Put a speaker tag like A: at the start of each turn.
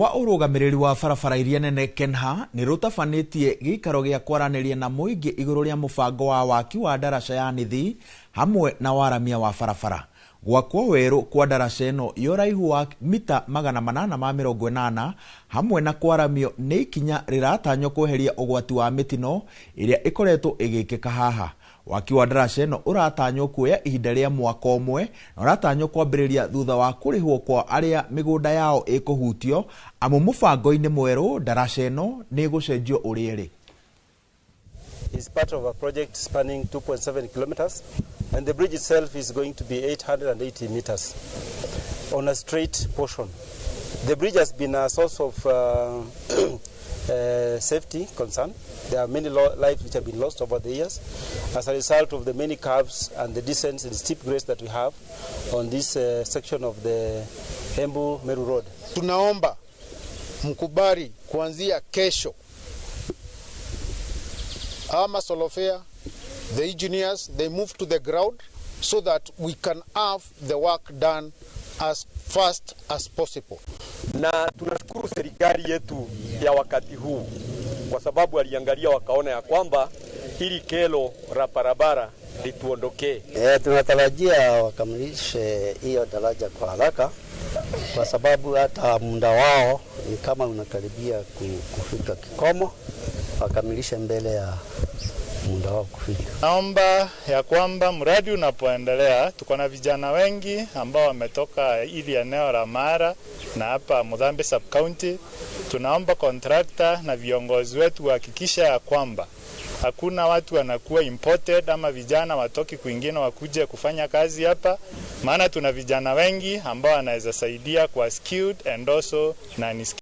A: Wa urugamiriri wa barabara iria nene Kenha ni rutafanĩtie gĩikaro gĩa kwaranĩria na mũingĩ igũrũ rĩa mũbango wa waki wa ndaraca ya Nithi hamwe na waramia wa barabara. Gwakwo werũ kwa ndaraca ĩno yoraihu wa mita 880 hamwe na kwaramio nĩ ikinya rĩratanywo kweheria ũgwati wa mĩtino ĩrĩa ĩkoretwo ĩgĩkĩka haha. Waki wa ndaraca ĩno ũratanywo kuoya ihinda rĩa mwaka ũmwe na ũratanywo kwambĩrĩria thutha wa kũrĩhwo kwa arĩa mĩgũnda yao ĩkũhutio, amu mũbango-inĩ mwerũ ndaraca ĩno nĩ ĩgũcenjio ũrĩa ĩrĩ.
B: Is part of a project spanning 2.7 kilometers, and the bridge itself is going to be 880 meters on a straight portion. The bridge has been a source of safety concern. There are many lives which have been lost over the years as a result of the many curves and the descents and steep grades that we have on this section of the Embu Meru Road.
C: Tunaomba mkubali kuanzia kesho ama solofea, the engineers, they move to the ground so that we can have the work done as fast as possible.
D: Na tunashukuru serikali yetu ya wakati huu kwa sababu aliangalia wakaona ya kwamba hili kelo la barabara lituondokee.
E: Tunatarajia wakamilishe hiyo daraja kwa haraka kwa sababu hata muda wao ni kama unakaribia kufika kikomo, wakamilishe mbele ya muda wao kufika.
F: Naomba ya kwamba mradi unapoendelea, tuko na vijana wengi ambao wametoka ili eneo la Mara na hapa Mudhambe sub county. Tunaomba contractor na viongozi wetu wahakikisha ya kwamba hakuna watu wanakuwa imported ama vijana watoki kwingine wakuje kufanya kazi hapa, maana tuna vijana wengi ambao wanaweza saidia kwa skilled and also non-skilled.